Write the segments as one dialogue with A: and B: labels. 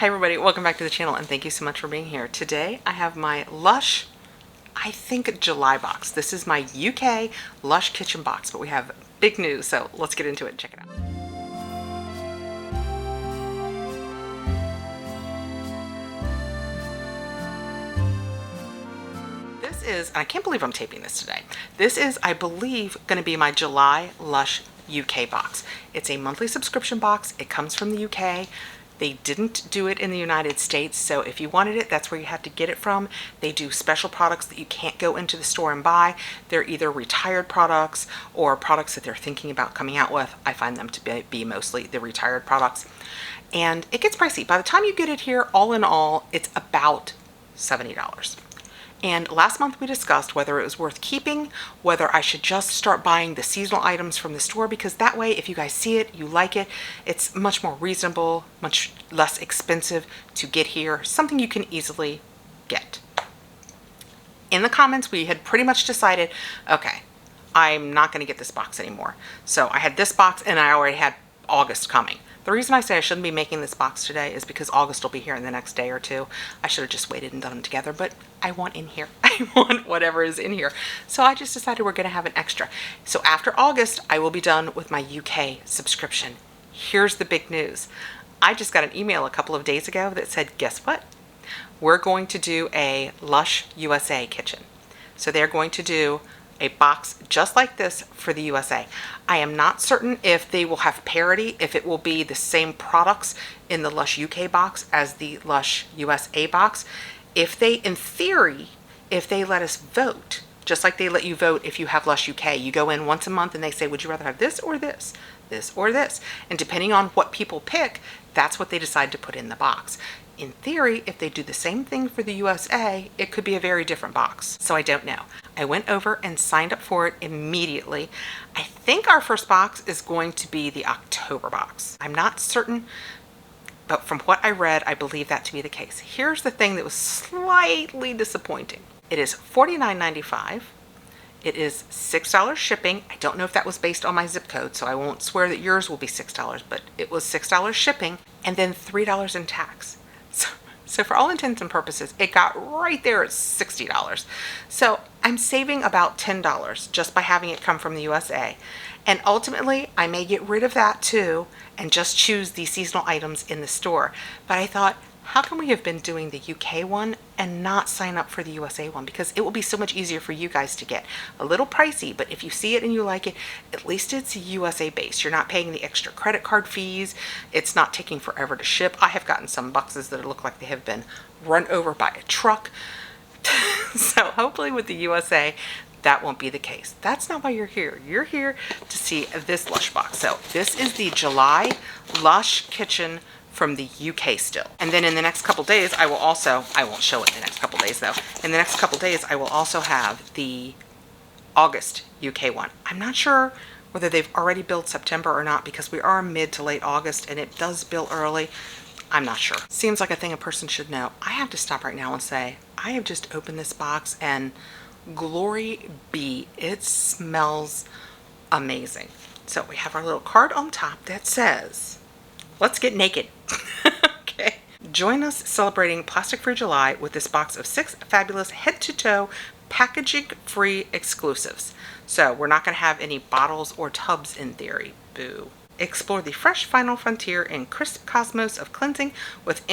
A: Hi everybody, welcome back to the channel and thank you so much for being here. Today I have my Lush, I think July box. This is my UK Lush Kitchen Box, but we have big news, so let's get into it and check it out. This is, and I can't believe I'm taping this today. This is, I believe, going to be my July Lush UK box. It's a monthly subscription box. It comes from the UK. They didn't do it in the United States, so if you wanted it, that's where you had to get it from. They do special products that you can't go into the store and buy. They're either retired products or products that they're thinking about coming out with. I find them to be mostly the retired products. And it gets pricey. By the time you get it here, all in all, it's about $70. And last month we discussed whether it was worth keeping, whether I should just start buying the seasonal items from the store, because that way if you guys see it, you like it, it's much more reasonable, much less expensive to get here, something you can easily get. In the comments we had pretty much decided, okay, I'm not going to get this box anymore. So I had this box and I already had August coming. The reason I say I shouldn't be making this box today is because August will be here in the next day or two. I should have just waited and done them together, but I want in here. I want whatever is in here. So I just decided we're going to have an extra. So after August, I will be done with my UK subscription. Here's the big news. I just got an email a couple of days ago that said, guess what? We're going to do a Lush USA kitchen. So they're going to do a box just like this for the USA. I am not certain if they will have parity, if it will be the same products in the Lush UK box as the Lush USA box. If they, in theory, if they let us vote, just like they let you vote if you have Lush UK, you go in once a month and they say, would you rather have this or this, this or this? And depending on what people pick, that's what they decide to put in the box. In theory, if they do the same thing for the USA, it could be a very different box. So I don't know. I went over and signed up for it immediately. I think our first box is going to be the October box. I'm not certain, but from what I read, I believe that to be the case. Here's the thing that was slightly disappointing. It is $49.95. It is $6 shipping. I don't know if that was based on my zip code, so I won't swear that yours will be $6, but it was $6 shipping and then $3 in tax. So for all intents and purposes, it got right there at $60. So I'm saving about $10 just by having it come from the USA. And ultimately, I may get rid of that too and just choose the seasonal items in the store. But I thought, how can we have been doing the UK one and not sign up for the USA one? Because it will be so much easier for you guys to get. A little pricey, but if you see it and you like it, at least it's USA based. You're not paying the extra credit card fees. It's not taking forever to ship. I have gotten some boxes that look like they have been run over by a truck. So hopefully with the USA, that won't be the case. That's not why you're here. You're here to see this Lush box. So this is the July Lush Kitchen from the UK still. And then in the next couple days, I won't show it in the next couple days though. In the next couple days, I will also have the August UK one. I'm not sure whether they've already billed September or not because we are mid to late August and it does bill early. I'm not sure. Seems like a thing a person should know. I have to stop right now and say, I have just opened this box and glory be, it smells amazing. So we have our little card on top that says, let's get naked. Okay. Join us celebrating Plastic-Free July with this box of 6 fabulous head-to-toe packaging-free exclusives. So we're not going to have any bottles or tubs in theory. Boo. Explore the fresh final frontier in crisp cosmos of cleansing with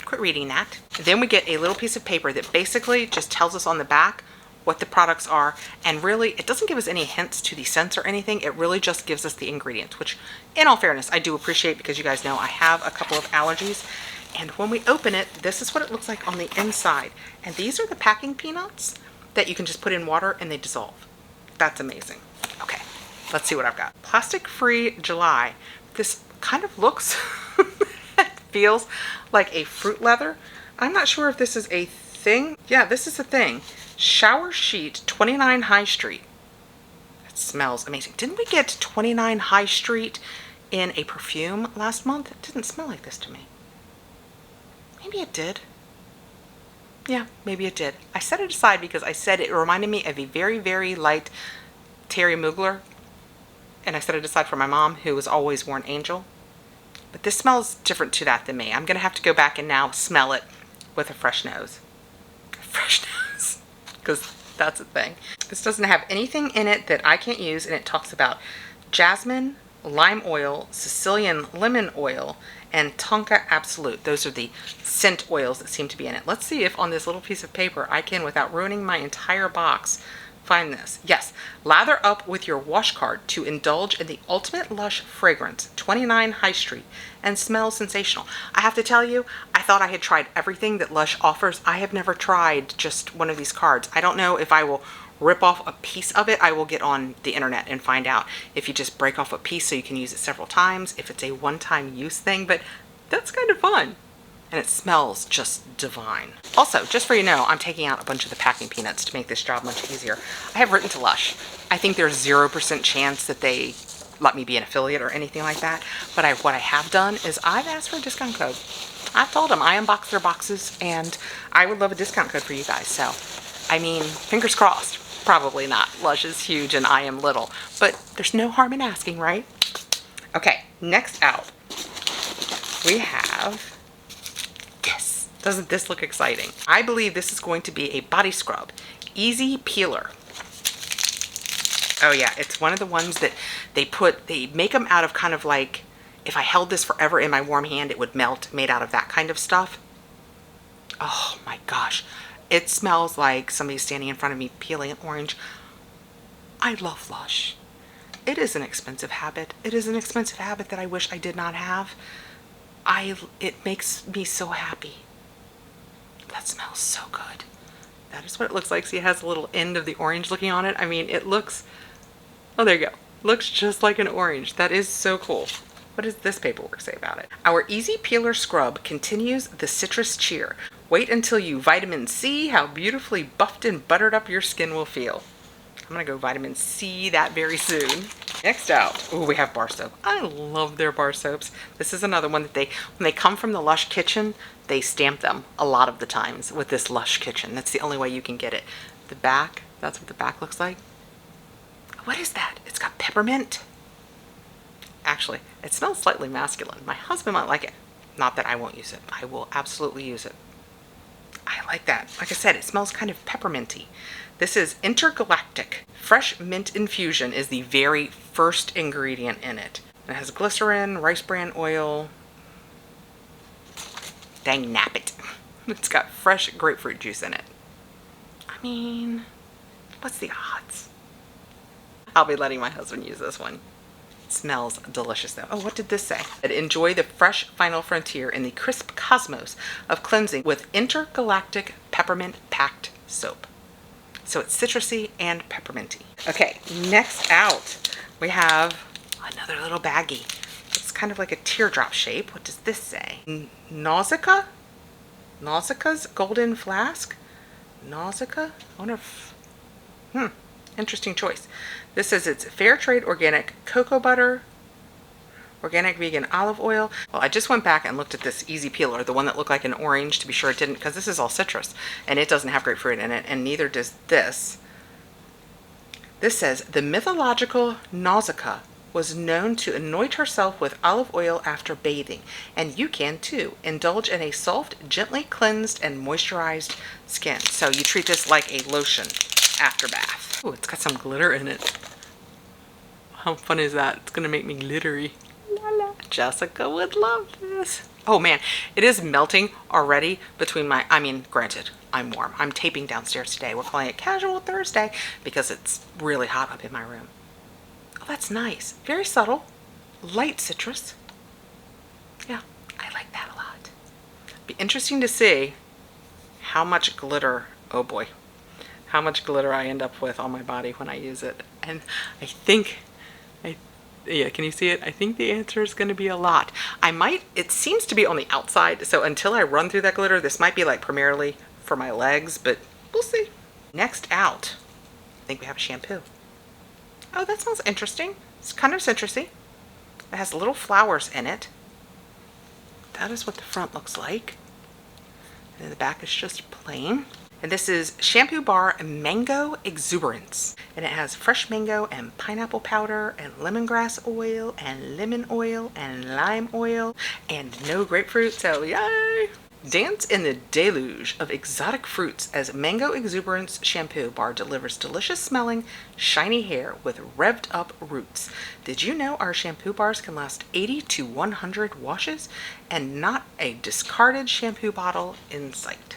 A: quit reading that. Then we get a little piece of paper that basically just tells us on the back what the products are, and really it doesn't give us any hints to the scents or anything. It really just gives us the ingredients, which in all fairness I do appreciate because you guys know I have a couple of allergies. And when we open it, this is what it looks like on the inside, and these are the packing peanuts that you can just put in water and they dissolve. That's amazing. Okay, let's see what I've got. Plastic-Free July. This kind of looks feels like a fruit leather. I'm not sure if this is a thing. Yeah, this is a thing. Shower sheet, 29 High Street. It smells amazing. Didn't we get 29 High Street in a perfume last month? It didn't smell like this to me. Maybe it did. Yeah, maybe it did. I set it aside because I said it reminded me of a very, very light Terry Mugler. And I set it aside for my mom, who has always worn Angel. But this smells different to that than me. I'm gonna have to go back and now smell it with a fresh nose. Fresh nose, because that's a thing. This doesn't have anything in it that I can't use, and it talks about jasmine, lime oil, Sicilian lemon oil, and tonka absolute. Those are the scent oils that seem to be in it. Let's see if on this little piece of paper I can, without ruining my entire box, find this. Yes, lather up with your wash card to indulge in the ultimate Lush fragrance, 29 High Street, and smells sensational. I have to tell you, I thought I had tried everything that Lush offers. I have never tried just one of these cards. I don't know if I will rip off a piece of it. I will get on the internet and find out if you just break off a piece so you can use it several times, if it's a one-time use thing, but that's kind of fun. And it smells just divine. Also, just for you know, I'm taking out a bunch of the packing peanuts to make this job much easier. I have written to Lush. I think there's 0% chance that they let me be an affiliate or anything like that. But what I have done is I've asked for a discount code. I've told them I unbox their boxes and I would love a discount code for you guys. So, I mean, fingers crossed. Probably not. Lush is huge and I am little. But there's no harm in asking, right? Okay, next out, we have... Doesn't this look exciting? I believe this is going to be a body scrub. Easy Peeler. Oh yeah, it's one of the ones that they make them out of kind of like, if I held this forever in my warm hand, it would melt, made out of that kind of stuff. Oh my gosh. It smells like somebody's standing in front of me peeling an orange. I love Lush. It is an expensive habit. It is an expensive habit that I wish I did not have. It makes me so happy. That smells so good. That is what it looks like. See, it has a little end of the orange looking on it. I mean, it looks, oh, there you go. Looks just like an orange. That is so cool. What does this paperwork say about it? Our Easy Peeler Scrub continues the citrus cheer. Wait until you vitamin C how beautifully buffed and buttered up your skin will feel. I'm gonna go vitamin C that very soon. Next out, oh, we have bar soap. I love their bar soaps. This is another one that when they come from the Lush Kitchen, they stamp them a lot of the times with this Lush Kitchen. That's the only way you can get it. The back, that's what the back looks like. What is that? It's got peppermint. Actually, it smells slightly masculine. My husband might like it. Not that I won't use it. I will absolutely use it. I like that. Like I said, it smells kind of pepperminty. This is Intergalactic. Fresh mint infusion is the very first ingredient in it. It has glycerin, rice bran oil. Dang nabbit. It's got fresh grapefruit juice in it. I mean, what's the odds? I'll be letting my husband use this one. It smells delicious though. Oh, what did this say? Enjoy the fresh final frontier in the crisp cosmos of cleansing with Intergalactic peppermint packed soap. So it's citrusy and pepperminty. Okay, next out, we have another little baggie. It's kind of like a teardrop shape. What does this say? Nausicaa? Nausicaa's Golden Flask? Nausicaa? I wonder if... interesting choice. This says it's fair trade organic cocoa butter, organic vegan olive oil. Well, I just went back and looked at this Easy Peeler, the one that looked like an orange, to be sure it didn't, because this is all citrus, and it doesn't have grapefruit in it, and neither does this. This says, the mythological Nausicaa was known to anoint herself with olive oil after bathing, and you can too. Indulge in a soft, gently cleansed, and moisturized skin. So you treat this like a lotion after bath. Oh, it's got some glitter in it. How fun is that? It's gonna make me glittery. La la. Jessica would love this. Oh man, it is melting already between my, I mean, granted, I'm warm. I'm taping downstairs today. We're calling it Casual Thursday because it's really hot up in my room. Oh, that's nice. Very subtle. Light citrus. Yeah, I like that a lot. Be interesting to see how much glitter, oh boy, how much glitter I end up with on my body when I use it. And I think, yeah, can you see it? I think the answer is going to be a lot. I might, it seems to be on the outside, so until I run through that glitter, this might be like primarily for my legs, but we'll see. Next out, I think we have a shampoo. Oh, that smells interesting. It's kind of citrusy. It has little flowers in it. That is what the front looks like. And the back is just plain. And this is Shampoo Bar Mango Exuberance. And it has fresh mango and pineapple powder and lemongrass oil and lemon oil and lime oil and no grapefruit, so yay! Dance in the deluge of exotic fruits as Mango Exuberance Shampoo Bar delivers delicious smelling, shiny hair with revved up roots. Did you know our shampoo bars can last 80 to 100 washes and not a discarded shampoo bottle in sight?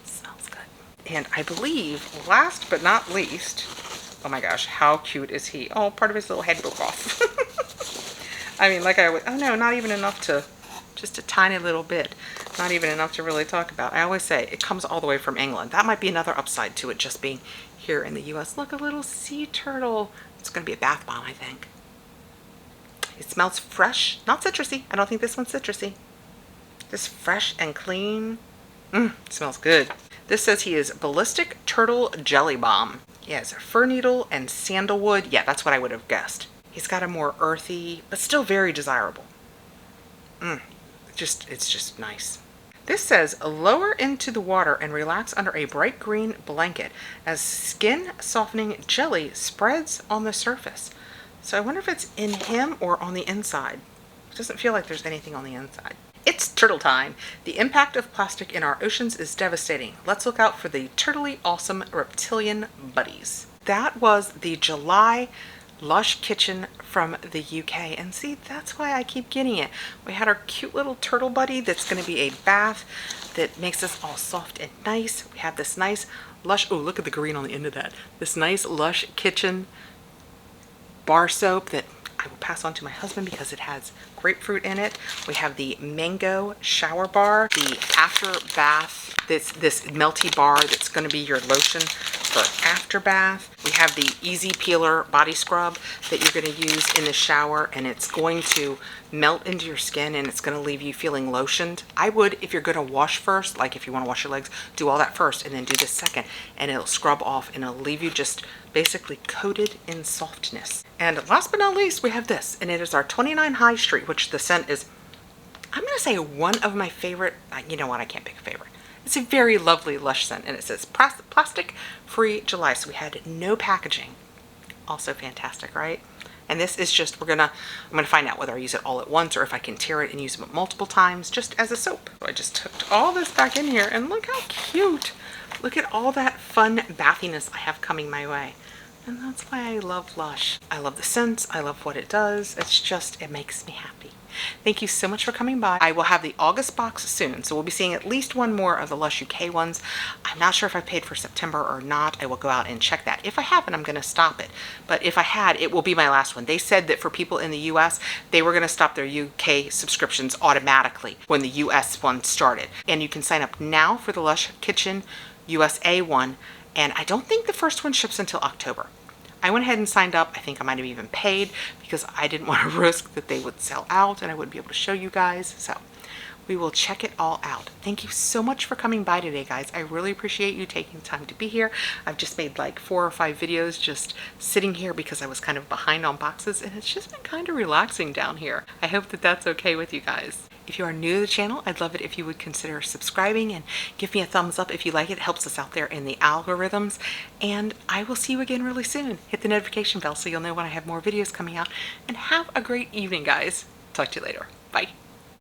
A: Smells good. And I believe, last but not least, oh my gosh, how cute is he? Oh, part of his little head broke off. I mean, like I would, oh no, not even enough to, just a tiny little bit. Not even enough to really talk about. I always say it comes all the way from England. That might be another upside to it just being here in the US. Look, a little sea turtle. It's going to be a bath bomb, I think. It smells fresh, not citrusy. I don't think this one's citrusy. Just fresh and clean. Smells good. This says he is Ballistic Turtle Jelly Bomb. Yes, fir needle and sandalwood. Yeah, that's what I would have guessed. He's got a more earthy, but still very desirable. It's just nice. This says, lower into the water and relax under a bright green blanket as skin softening jelly spreads on the surface. So I wonder if it's in him or on the inside. It doesn't feel like there's anything on the inside. It's turtle time. The impact of plastic in our oceans is devastating. Let's look out for the turtly awesome reptilian buddies. That was the July Lush Kitchen from the UK, and see, that's why I keep getting it. We had our cute little turtle buddy that's going to be a bath that makes us all soft and nice. We have this nice Lush, oh look at the green on the end of that, this nice Lush Kitchen bar soap that I will pass on to my husband because it has grapefruit in it. We have the mango shower bar, the after bath, this melty bar that's going to be your lotion for after bath. We have the easy peeler body scrub that you're going to use in the shower, and it's going to melt into your skin and it's going to leave you feeling lotioned. I would, if you're going to wash first, like if you want to wash your legs, do all that first and then do this second, and it'll scrub off and it'll leave you just basically coated in softness. And last but not least, we have this, and it is our 29 High Street, which the scent is, I'm going to say, one of my favorite. You know what, I can't pick a favorite. It's a very lovely Lush scent, and it says plastic free July, so we had no packaging. Also fantastic, right? And this is just, I'm gonna find out whether I use it all at once or if I can tear it and use it multiple times just as a soap. So I just took all this back in here, and look how cute. Look at all that fun bathiness I have coming my way. And that's why I love Lush. I love the scents, I love what it does. It's just, it makes me happy. Thank you so much for coming by. I will have the August box soon, so we'll be seeing at least one more of the Lush UK ones. I'm not sure if I paid for September or not. I will go out and check that. If I haven't, I'm going to stop it. But if I had, it will be my last one. They said that for people in the US, they were going to stop their UK subscriptions automatically when the US one started. And you can sign up now for the Lush Kitchen USA one, and I don't think the first one ships until October. I went ahead and signed up. I think I might have even paid because I didn't want to risk that they would sell out and I wouldn't be able to show you guys. So we will check it all out. Thank you so much for coming by today, guys. I really appreciate you taking time to be here. I've just made like 4 or 5 videos just sitting here because I was kind of behind on boxes, and it's just been kind of relaxing down here. I hope that that's okay with you guys. If you are new to the channel, I'd love it if you would consider subscribing and give me a thumbs up if you like it. It helps us out there in the algorithms. And I will see you again really soon. Hit the notification bell so you'll know when I have more videos coming out. And have a great evening, guys. Talk to you later.